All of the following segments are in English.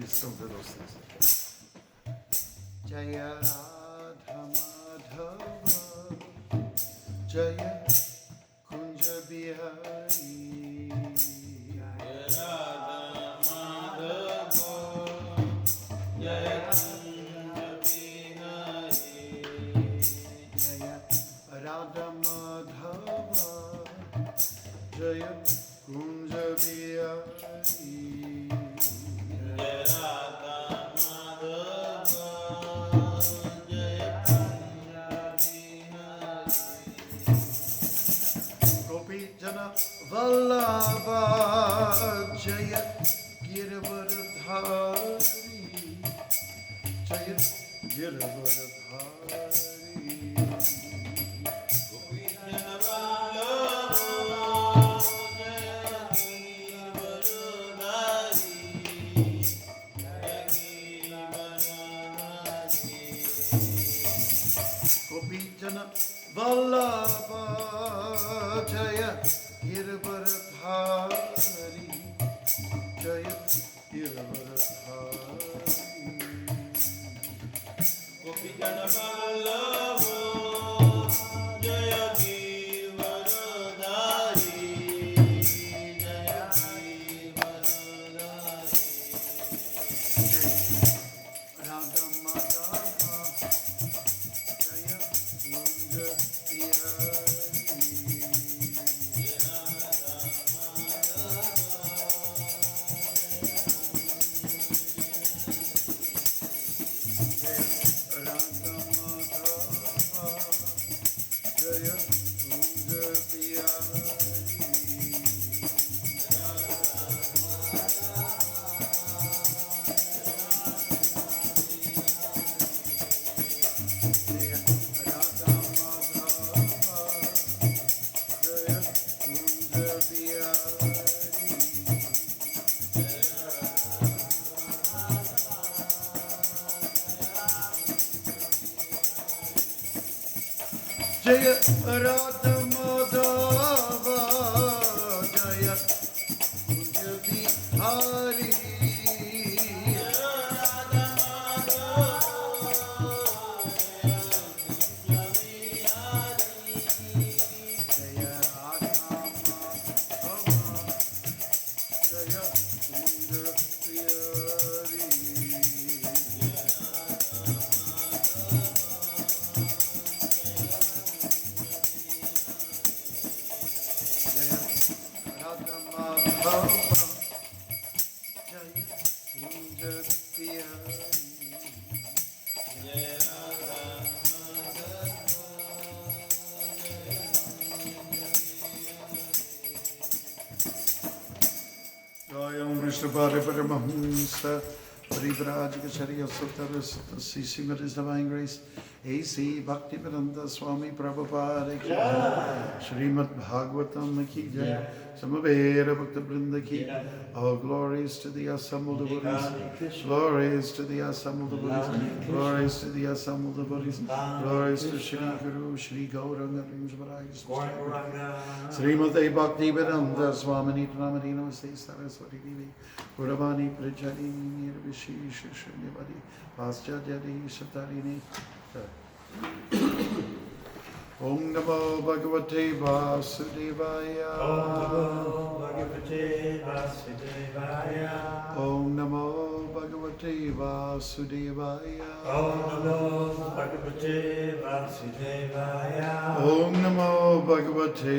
Some of those things. Jaya Radha Madhava Jaya Kunja Bihari Jaya Radha Madhava Jaya Kunja Bihari Jaya Radha Madhava Jaya Kunja Bihari Jana Vallabha Jaya Girivardhari Jaya Girivardhari Jana Vallabha Jaya Girivardhari Jaya Girivardhari Gopi Jana Vallabha Jaya Girivardhari Jaya Girivardhari Gopi Jana Vallabha Jaya Girivardhari Jaya Girivardhari Radha Madhava Jaya Kunja Jaya Radha Madhava Jaya Kunja Bihari Radha Madhava Jaya Radha Madhava Jaya Kunja Bihari Vishnupada Paramahamsa Parivrajikacharya Sutara Sutasi Srimad His Divine Grace A.C. Bhaktivedanta Swami Prabhupada Ki Srimad Bhagavatam Ki Jai Samavera Bhakta Vrinda Ki All glories to the assembled devotees, glories to the assembled devotees, glories to the assembled devotees, glories to Shri Guru Shri Gauranga Srimate Bhaktivedanta Swami Nityanamani Namaste Saraswati Devi Puravani Prajalini Nirvishisha Shunyavadi Paschadhyadi Shatarini Om Namo Bhagavate Vasudevaya Om Namo Bhagavate Vasudevaya Om Namo Bhagavate Vasudevaya Om Namo Bhagavate Vasudevaya Om Namo Bhagavate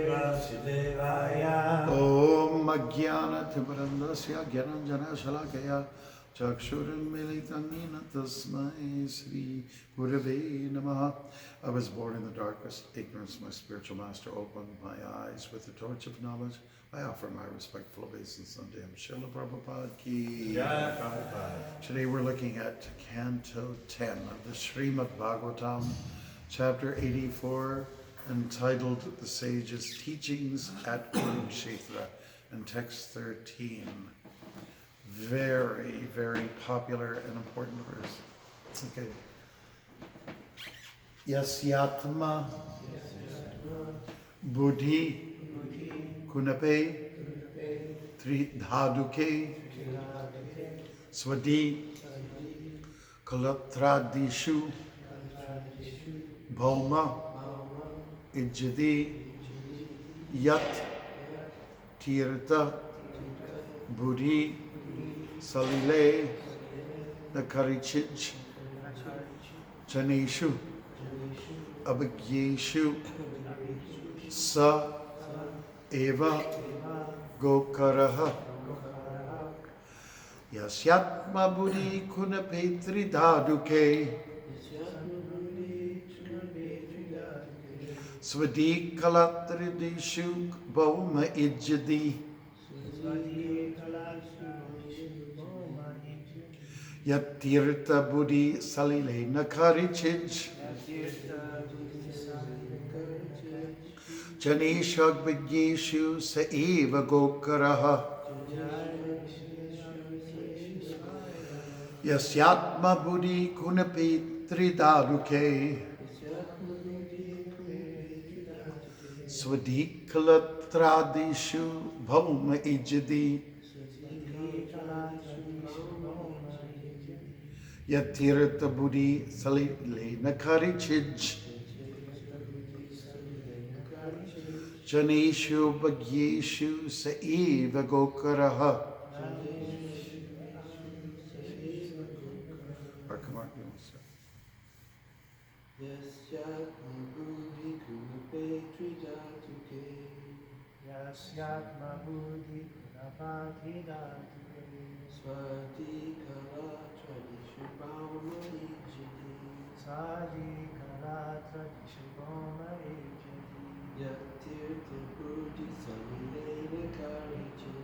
Vasudevaya Om Magyana Tibrandasya Gyananjana Shalakaya Chakshuranmilitanina tasmai Sri Gurave Namaha. I was born in the darkest ignorance. My spiritual master opened my eyes with the torch of knowledge. I offer my respectful obeisance unto him. Srila Prabhupada Ki. Today we're looking at Canto 10 of the Srimad Bhagavatam, Chapter 84, entitled The Sage's Teachings at Kurukshetra, and Text 13. Very, very popular and important verse. Okay. Yasyatma Buddhi Kunape Tridhaduke Swadi Kalatradishu Bhauma Ijadi Yat Tirtha Buddhi Salile Nakarichij Janeshu Abhagyeshu Sa Eva Gokaraha Yasyatma Buddhi Kunapetri Daduke Swadi Kalatridishu Bhauma Ijadi Yatirtha Buddhi Salile Nakarichij Janeshag Vigyeshu Saeva Gokaraha Yasyatma Buddhi Kunapetri Daduke Swadikalatradishu Bhauma Ijadi Yatirtha Buddhi Salile Nakarichij Janeshu Bhagyeshu Saeva Gokaraha. Mark, you want to say? Yasyatma buddhi kunapetri dhatuke. Yasyatma buddhi kunapatri dhatuke. Swati kala tradishu bhauma ijadi. Sadi kala tradishu bhauma ijadi. Yatirtha buddhi salilena karichij.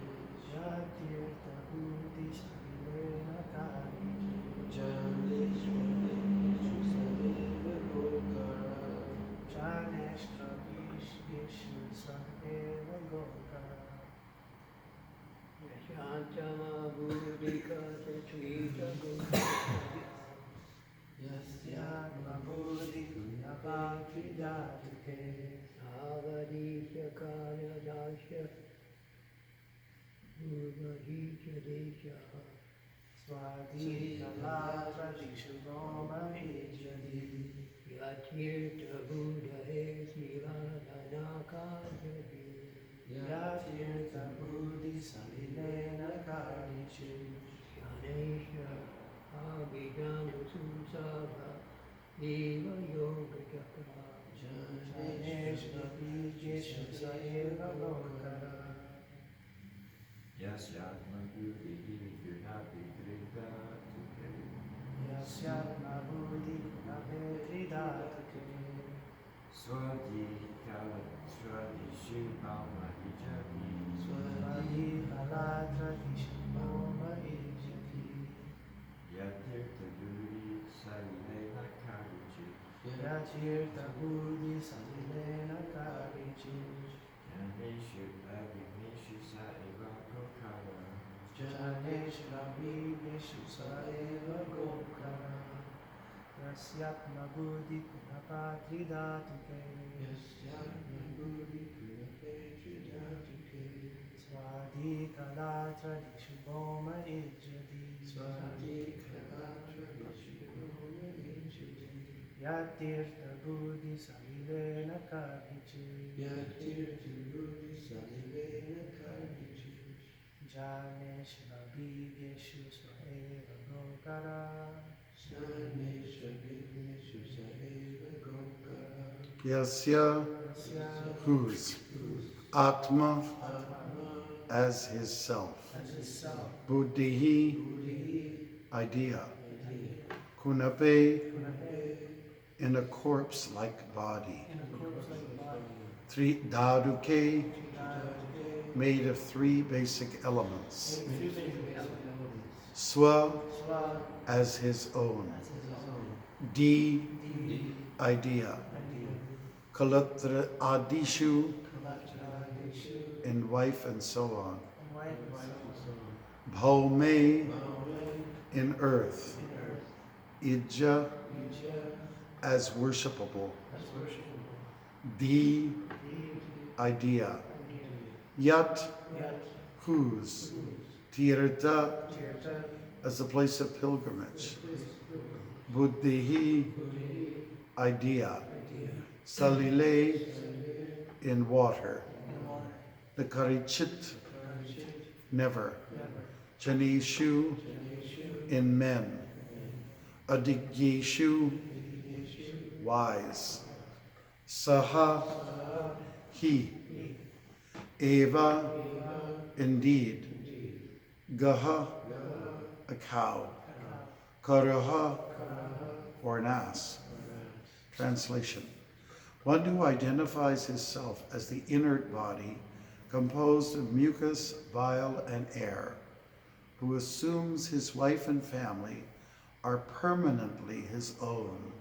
Yatirtha buddhi salilena karichij. Janeshvaneshu saeva gokara. Janeshvaneshu saeva gokara. Yashantama buddhika satrita Yasyatma buddhi kunapatri dhatuke. Avadisha kaya dasha Urvahija desha Swadi kala tradishu bhauma ijadi. Yatirtha buddhahe siladhanakajadi Yatirtha buddhi salilena karichij. Shanesha abhidhamma susabha Eva yoga jakara Janeshva Vijeshu Saeva Gokara. Yasyatma buddhi kunapetri dhatuke. Yasyatma buddhi kunapetri dhatuke. Swadi kalatradishu bhauma ijadi. Swadi kala tradishu bhauma ijadi. Yatirtha buddhi salile nakarichij. Yatirtha buddhi salilena karichij. Janeshu abhigneshu saeva gokara. Janeshva Vijeshu Saeva Gokara. Yasyatma buddhi kunapatri dhatuke. Yasyatma buddhi kunapetri dhatuke. Swadi kala tradishu bhauma ijadi. Swati kala tradishu bhauma ijadi. Yatirtha buddhi salilena karichij. Yatirtha buddhi salilena karichij. Janeshva Vijeshu Saeva Gokara. Janeshvaneshu saeva gokara. Yasya, whose Atma as his self. Buddhi, idea. Kunape, in a corpse-like body. Daduke, made of three basic elements. Swa, as his own. Di, idea. Kalatra adishu, in wife and so on. Bhaume, in earth. Ija, as worshipable. Di, idea. Yat, whose, tirtha, tirtha, as a place of pilgrimage, buddhihi, idea, salile, in water, in water, nakarichit, never, never, janishu, in men, adigyeshu, wise, saha, he, eva, indeed, gaha, a cow, karaha, or an ass. Translation. One who identifies himself as the inert body composed of mucus, bile, and air, who assumes his wife and family are permanently his own,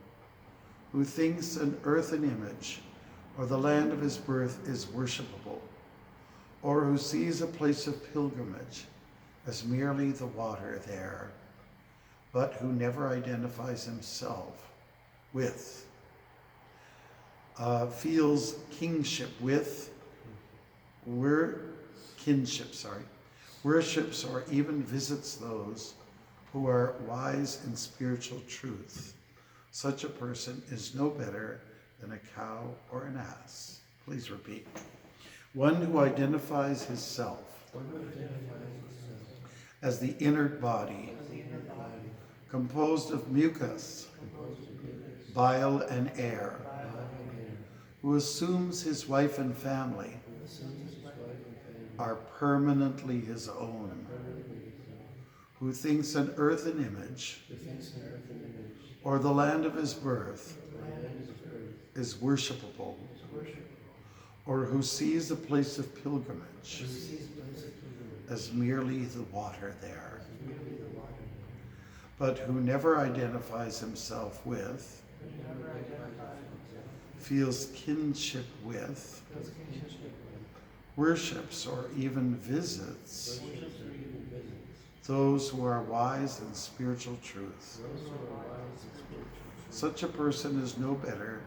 who thinks an earthen image or the land of his birth is worshipable, or who sees a place of pilgrimage as merely the water there, but who never identifies himself with, feels kinship with, worships or even visits those who are wise in spiritual truth. Such a person is no better than a cow or an ass. Please repeat. One who identifies himself as the inert body, composed of mucus, bile, and air, who assumes his wife and family are permanently his own, who thinks an earthen image or the land of his birth is worshipable, or who sees a place of pilgrimage as merely the water there, but who never identifies himself with, feels kinship with, worships or even visits those who are wise in spiritual truth. Such a person is no better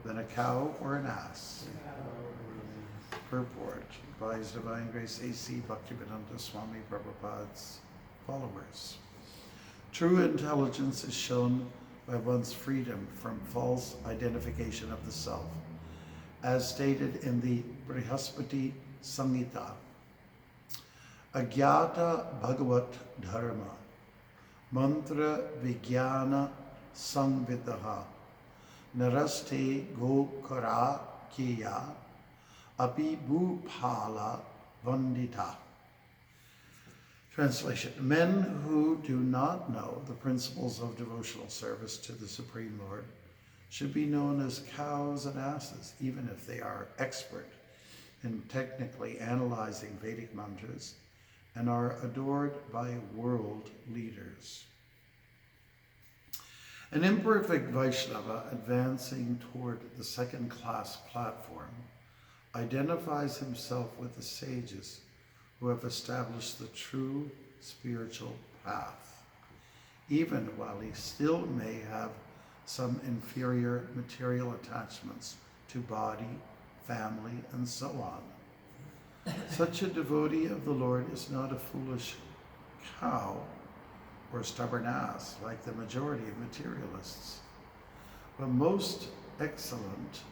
than a cow or an ass. Purport by His Divine Grace A.C. Bhaktivedanta Swami Prabhupada's followers. True intelligence is shown by one's freedom from false identification of the self, as stated in the Brihaspati Samhita. Agyata Bhagavat Dharma, Mantra Vijnana Samvidaha, Naraste Gokara Kiya, Api Bhupala Vandita. Translation. Men who do not know the principles of devotional service to the Supreme Lord should be known as cows and asses, even if they are expert in technically analyzing Vedic mantras and are adored by world leaders. An imperfect Vaishnava advancing toward the second-class platform identifies himself with the sages who have established the true spiritual path, even while he still may have some inferior material attachments to body, family, and so on. Such a devotee of the Lord is not a foolish cow or stubborn ass like the majority of materialists, but most excellent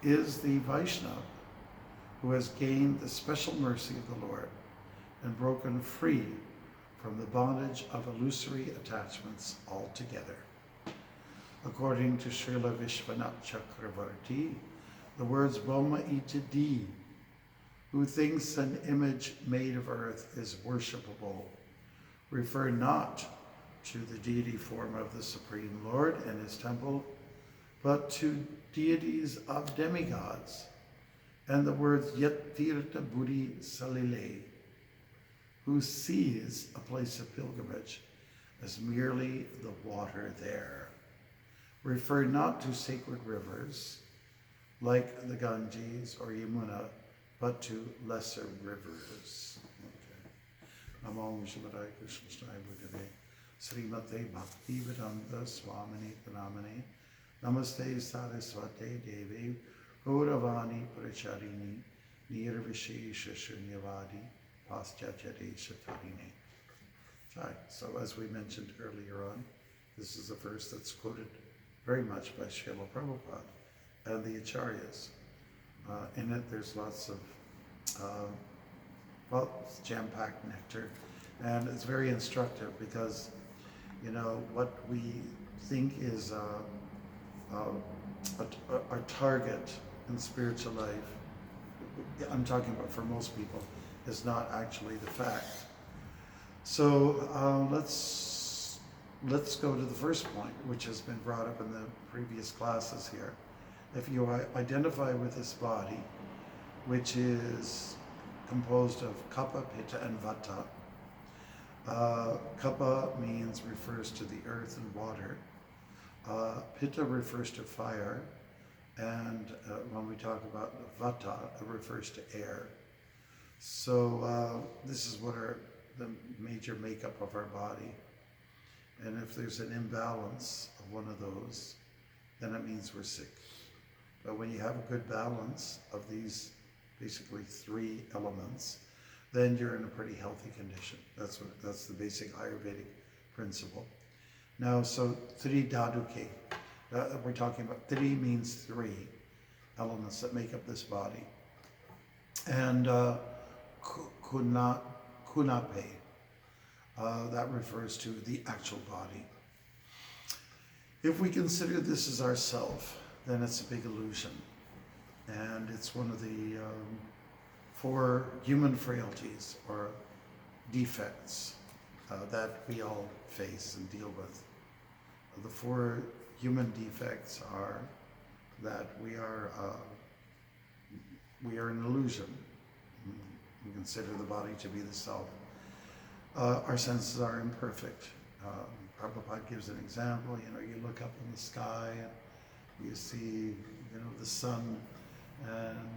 is the Vaishnava who has gained the special mercy of the Lord and broken free from the bondage of illusory attachments altogether. According to Srila Vishwanath Chakravarti, the words Brahma Itadi, who thinks an image made of earth is worshipable, refer not to the deity form of the Supreme Lord and his temple, but to deities of demigods, and the words Yatirtha Buddhi Salile, who sees a place of pilgrimage as merely the water there, refer not to sacred rivers like the Ganges or Yamuna, but to lesser rivers. Okay. Namo Vishwadaya Krishnasthaya Bhagave Srimate Bhaktivedanta Swamini Pranamane Namaste Saraswate Devi Gauravani Pracharini Nirvishesha Shunyavadi Paschatyadesh Tarine. Right, so as we mentioned earlier on, this is a verse that's quoted very much by Srila Prabhupada and the Acharyas. In it, there's lots of, it's jam-packed nectar, and it's very instructive because, you know, what we think is our target in spiritual life, I'm talking about for most people, is not actually the fact. So let's go to the first point, which has been brought up in the previous classes here. If you identify with this body, which is composed of kapha, pitta, and vata. Kapha refers to the earth and water. Pitta refers to fire, and when we talk about vata, it refers to air. So this is what the major makeup of our body. And if there's an imbalance of one of those, then it means we're sick. But when you have a good balance of these basically three elements, then you're in a pretty healthy condition. That's the basic Ayurvedic principle. Now, so three daduke, we're talking about three means three elements that make up this body. And kunape, that refers to the actual body. If we consider this as our self, then it's a big illusion. And it's one of the 4 human frailties or defects that we all face and deal with. The 4 human defects are that we are an illusion. We consider the body to be the self. Our senses are imperfect. Prabhupada gives an example. You know, you look up in the sky and you see, you know, the sun, and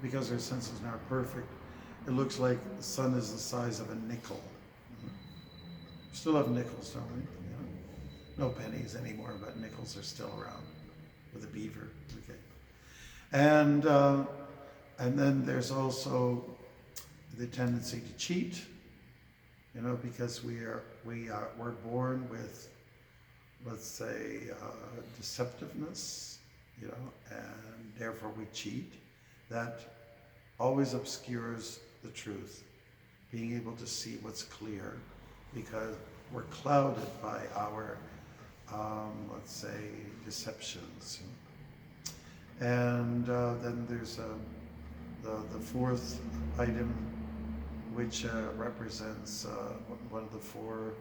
because our senses aren't perfect, it looks like the sun is the size of a nickel. We still have nickels, don't we? You know, no pennies anymore, but nickels are still around with a beaver. Okay, and then there's also the tendency to cheat. You know, because we're born with, let's say, deceptiveness, you know, and therefore we cheat. That always obscures the truth, being able to see what's clear, because we're clouded by our, let's say, deceptions. And then there's the 4th item, which represents one of the 4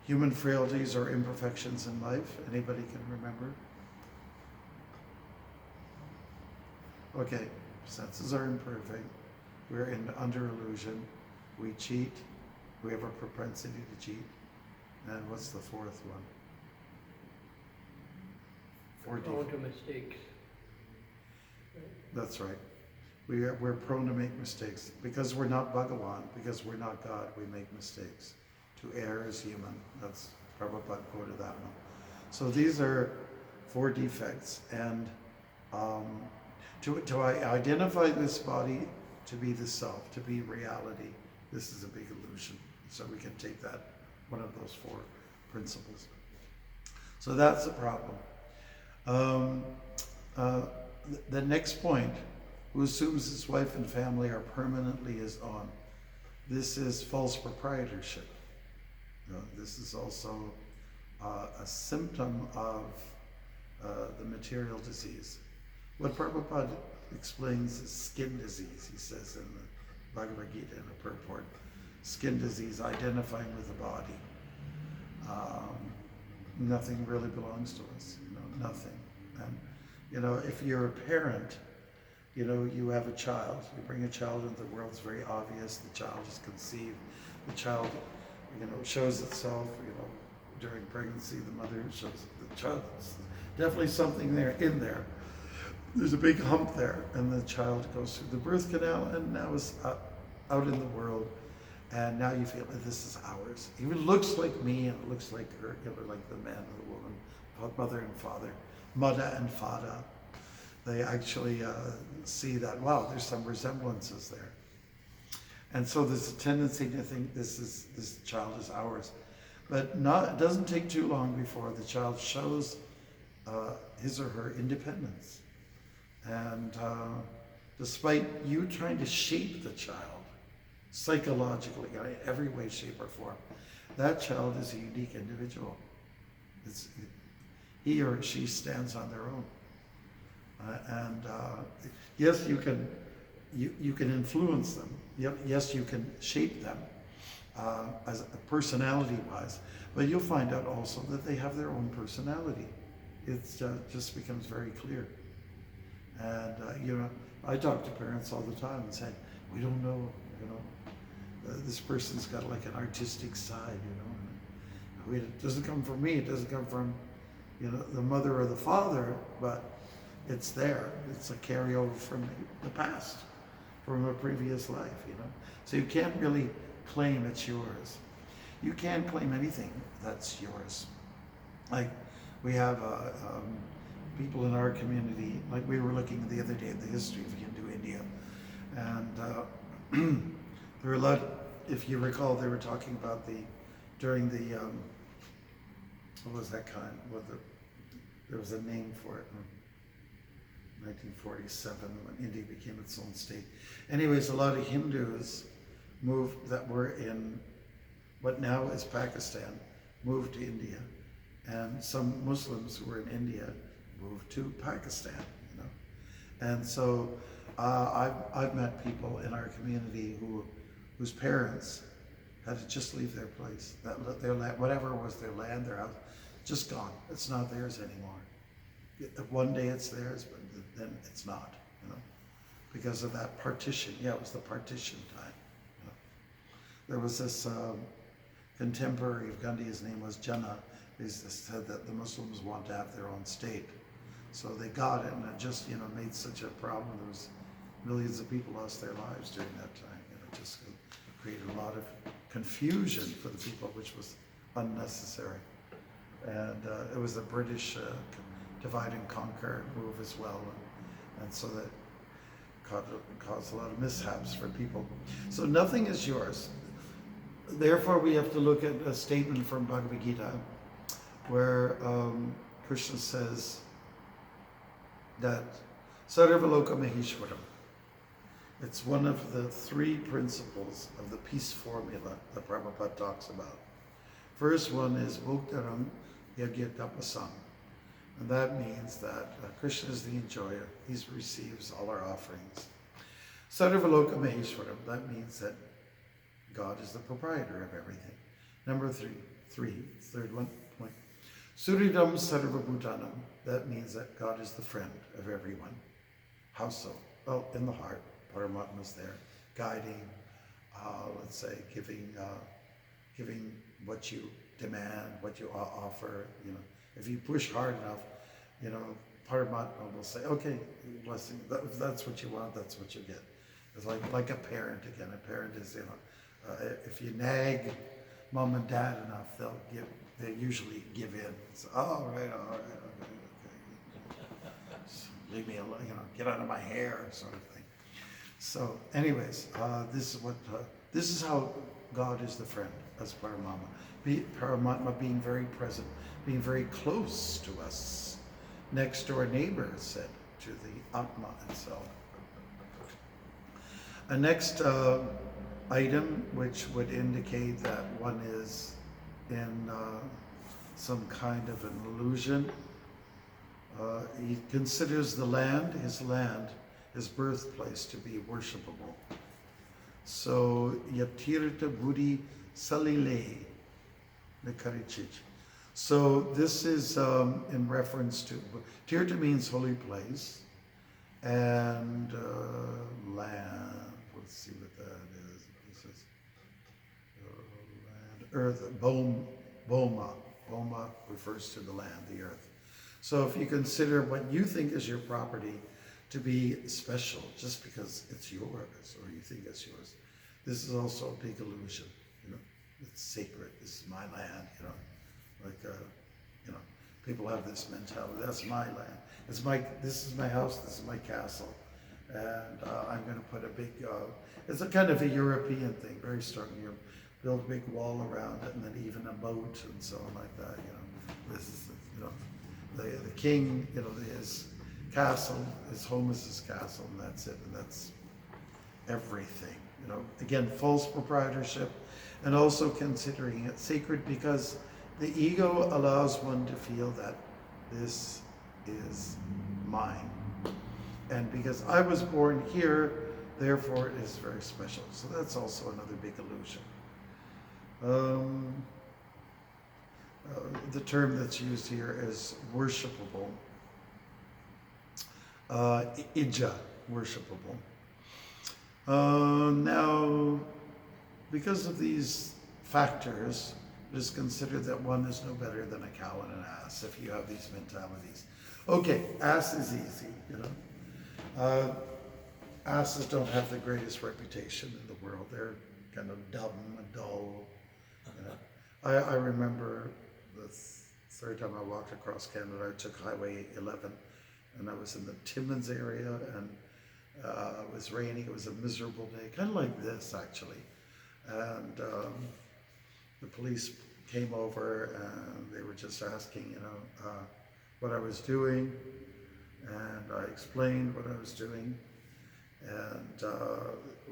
human frailties or imperfections in life. Anybody can remember? Okay, senses are imperfect. We're under illusion. We cheat. We have a propensity to cheat. And what's the 4th one? 4 Prone to mistakes. That's right. We're prone to make mistakes. Because we're not Bhagavan, because we're not God, we make mistakes. To err is human. That's Prabhupada quoted that one. So these are 4 defects. And to identify this body to be the self, to be reality, this is a big illusion. So we can take that, one of those 4 principles. So that's the problem. The next point, who assumes his wife and family are permanently his own. This is false proprietorship. You know, this is also a symptom of the material disease. What Prabhupada explains is skin disease, he says in the Bhagavad Gita in a purport. Skin disease, identifying with the body. Nothing really belongs to us, you know, nothing. And, you know, if you're a parent, you know, you have a child, you bring a child into the world, it's very obvious, the child is conceived, the child, you know, shows itself, you know, during pregnancy, the mother shows the child, definitely something there, in there. There's a big hump there, and the child goes through the birth canal and now is out in the world, and now you feel that this is ours. It even looks like me, and it looks like her, you know, like the man and the woman, mother and father, mother and father. they actually see that, wow, there's some resemblances there. And so there's a tendency to think this child is ours. But it doesn't take too long before the child shows his or her independence. And despite you trying to shape the child psychologically, in every way, shape, or form, that child is a unique individual. He or she stands on their own. Yes, you can influence them. Yes, you can shape them as personality-wise, but you'll find out also that they have their own personality. It just becomes very clear. And I talk to parents all the time and say, we don't know, this person's got like an artistic side, it doesn't come from me, it doesn't come from, the mother or the father, but it's there. It's a carryover from the past, from a previous life, So you can't really claim it's yours. You can't claim anything that's yours. Like we have people in our community, like we were looking the other day at the history of Hindu India, and there were a lot, if you recall, they were talking about during the, what was that kind, there was a name for it. 1947, when India became its own state. Anyways, a lot of Hindus that were in what now is Pakistan, moved to India. And some Muslims who were in India moved to Pakistan, And so I've met people in our community whose parents had to just leave their place. Their land, whatever was their land, their house, just gone. It's not theirs anymore. One day it's theirs, but then it's not, because of that partition. Yeah, it was the partition time. There was this contemporary of Gandhi, his name was Jinnah. He said that the Muslims want to have their own state. So they got it, and it just, made such a problem. There was millions of people lost their lives during that time. It just created a lot of confusion for the people, which was unnecessary. And it was the British divide and conquer move as well, and so that caused a lot of mishaps for people. So nothing is yours. Therefore, we have to look at a statement from Bhagavad Gita where Krishna says that Sarvaloka Maheshwaram. It's one of the three principles of the peace formula that Prabhupada talks about. First one is Bhoktaram Yagyatapasam. And that means that Krishna is the enjoyer. He receives all our offerings. Sarvaloka Maheshwaram, that means that God is the proprietor of everything. Number third one, point. Suridam Sarvabhutanam, that means that God is the friend of everyone. How so? Well, in the heart, Paramatma is there, guiding, let's say, giving what you demand, what you offer, If you push hard enough, Paramatma will say, okay, blessing, that's what you want, that's what you get. It's like a parent again. A parent is, if you nag mom and dad enough, they usually give in. So, all right, okay. So leave me alone, get out of my hair, sort of thing. So, anyways, this is how God is the friend, as Paramatma being very present, being very close to us. Next door neighbor said to the Atma itself. A next item which would indicate that one is in some kind of an illusion. He considers his birthplace, to be worshipable. So, Yatirtha Buddhi Salile Nikarichich. So this is in reference to, Tirtha means holy place, and land, let's see what that is. This is land, earth, Boma. Boma refers to the land, the earth. So if you consider what you think is your property to be special, just because it's yours, or you think it's yours, this is also a big illusion, It's sacred, this is my land, People have this mentality. That's my land. This is my house. This is my castle, and I'm going to put a big. It's a kind of a European thing, very strong. You build a big wall around it, and then even a moat and so on like that. This is the king. His castle, his home is his castle, and that's it, and that's everything. Again, false proprietorship, and also considering it sacred because the ego allows one to feel that this is mine. And because I was born here, therefore it is very special. So that's also another big illusion. The term that's used here is worshipable. Ija, worshipable. Now, because of these factors, it is considered that one is no better than a cow and an ass if you have these mentalities. Okay, ass is easy, asses don't have the greatest reputation in the world. They're kind of dumb and dull. I remember the third time I walked across Canada, I took Highway 11, and I was in the Timmins area, and it was raining. It was a miserable day, kind of like this actually. And the police came over, and they were just asking, what I was doing, and I explained what I was doing. And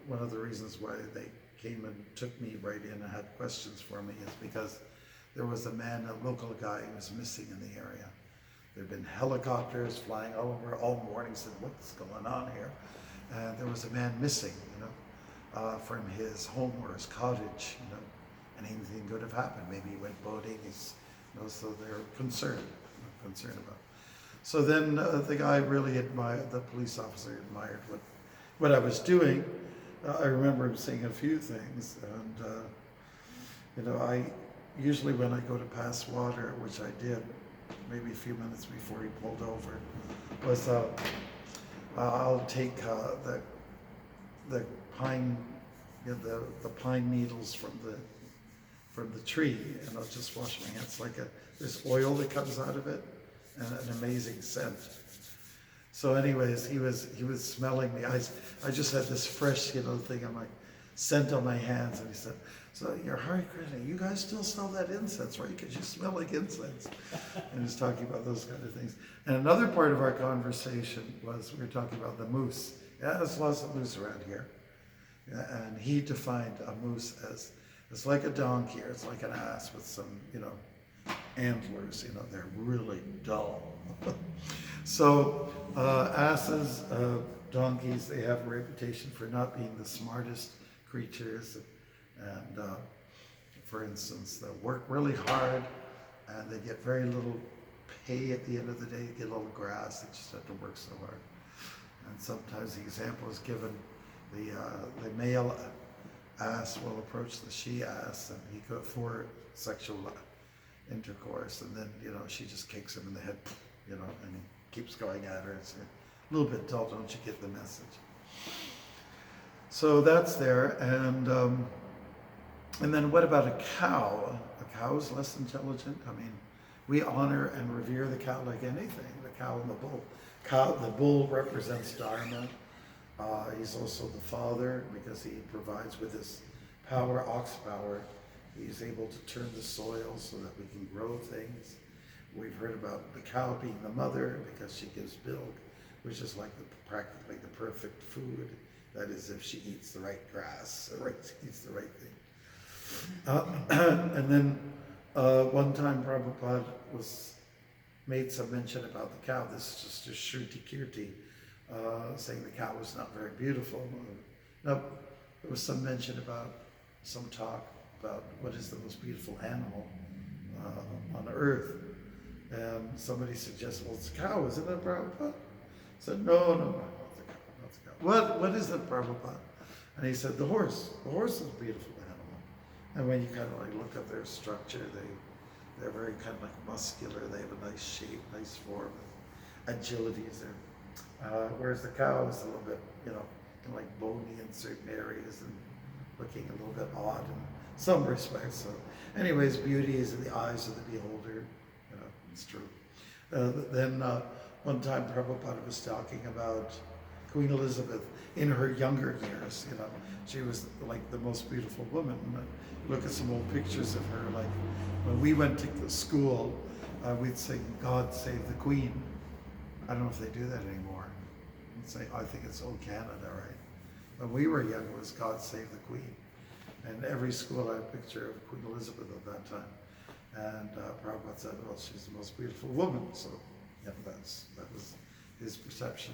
one of the reasons why they came and took me right in and had questions for me is because there was a man, a local guy, who was missing in the area. There had been helicopters flying all over all morning, said, what's going on here? And there was a man missing, from his home or his cottage, and anything could have happened. Maybe he went boating, so they're concerned about it. So then the guy really admired, the police officer admired what I was doing. I remember him saying a few things, and I usually when I go to pass water, which I did maybe a few minutes before he pulled over, was I'll take the pine, the pine needles from the tree, and I'll just wash my hands. There's oil that comes out of it, and an amazing scent. So anyways, he was smelling me. I just had this fresh, thing on my scent on my hands, and he said, so you're Hare Krishna, you guys still smell that incense, right? Because you smell like incense. And he's talking about those kind of things. And another part of our conversation was we were talking about the moose. Yeah, there's lots of moose around here. Yeah, and he defined a moose as, it's like a donkey, or it's like an ass with some, antlers, they're really dull. So asses, donkeys, they have a reputation for not being the smartest creatures. And for instance, they'll work really hard and they get very little pay at the end of the day. They get a little grass, they just have to work so hard. And sometimes the example is given, the male ass will approach the she ass and he go for sexual intercourse, and then she just kicks him in the head, and he keeps going at her. It's a little bit dull, don't you get the message? So that's there, and then what about a cow? A cow is less intelligent. We honor and revere the cow like anything. The cow and the bull. The bull represents Dharma. He's also the father because he provides with his power, ox power. He's able to turn the soil so that we can grow things. We've heard about the cow being the mother because she gives milk, which is like practically the perfect food. That is, if she eats the right grass, eats the right thing. And then one time Prabhupada made some mention about the cow. This is just a Shruti Kirti, saying the cow was not very beautiful. No, there was some mention about, some talk about what is the most beautiful animal on earth. And somebody suggested, well, it's a cow, isn't it, Prabhupada? I said, no, not the cow. What is it, Prabhupada? And he said, the horse. The horse is a beautiful animal. And when you kind of look at their structure, they're very kind of muscular. They have a nice shape, nice form. Agility is there. Whereas the cow is a little bit, kind of bony in certain areas and looking a little bit odd in some respects. So anyways, beauty is in the eyes of the beholder. It's true. Then one time Prabhupada was talking about Queen Elizabeth in her younger years. You know, she was like the most beautiful woman. Look at some old pictures of her. Like when we went to the school, we'd sing "God Save the Queen." I don't know if they do that anymore. We'd say, I think it's "Oh Canada," right? When we were young, it was "God Save the Queen," and every school had a picture of Queen Elizabeth at that time. And Prabhupada said, well, she's the most beautiful woman. So, yeah, that was his perception.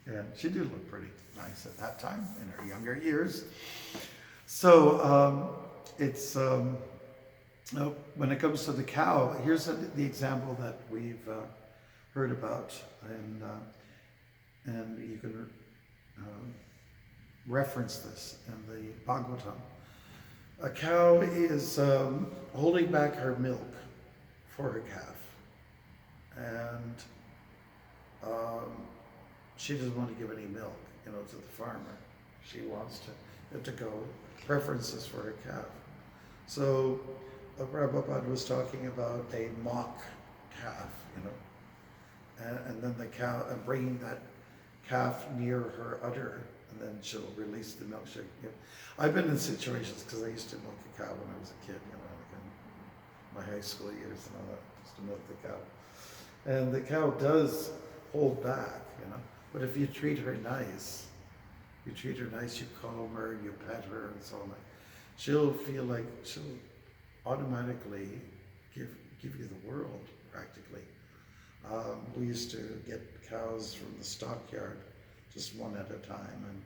And she did look pretty nice at that time in her younger years. So it's when it comes to the cow, here's the example that we've heard about, and you can reference this in the Bhagavatam. A cow is holding back her milk for her calf, and she doesn't want to give any milk, to the farmer. She wants to go preferences for her calf. So Prabhupada was talking about a mock calf, and then the cow, and bringing that calf near her udder, and then she'll release the milkshake. I've been in situations, because I used to milk a cow when I was a kid, like in my high school years and all that, used to milk the cow. And the cow does hold back, but if you treat her nice, you comb her, you pet her, and so on, she'll feel like she'll automatically give you the world, practically. We used to get cows from the stockyard, just one at a time, and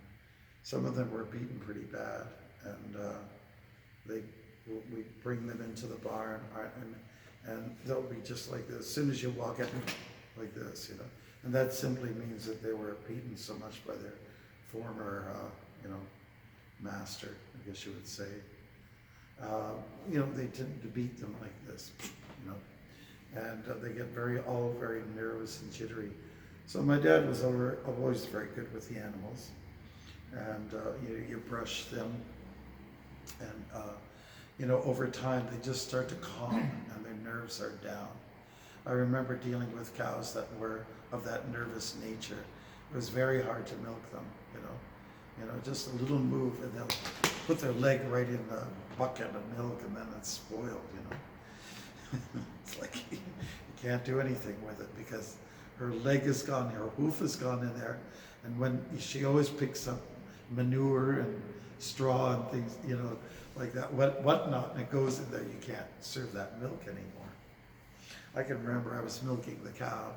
some of them were beaten pretty bad, and we bring them into the barn, and they'll be just like this. As soon as you walk in, like this, and that simply means that they were beaten so much by their former, master, I guess you would say. They tend to beat them like this, and they get all very nervous and jittery. So my dad was always very good with the animals, and you brush them, and over time they just start to calm and their nerves are down. I remember dealing with cows that were of that nervous nature. It was very hard to milk them, just a little move and they'll put their leg right in the bucket of milk and then it's spoiled, It's like you can't do anything with it because her leg is gone, her hoof is gone in there, and when she always picks up manure and straw and things, like that, whatnot, and it goes in there, you can't serve that milk anymore. I can remember I was milking the cow,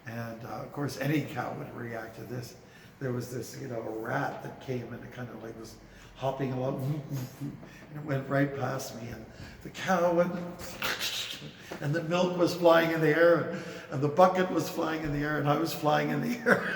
and of course any cow would react to this. There was this, a rat that came and it kind of like was hopping along, and it went right past me, and the cow went, and the milk was flying in the air, and the bucket was flying in the air, and I was flying in the air.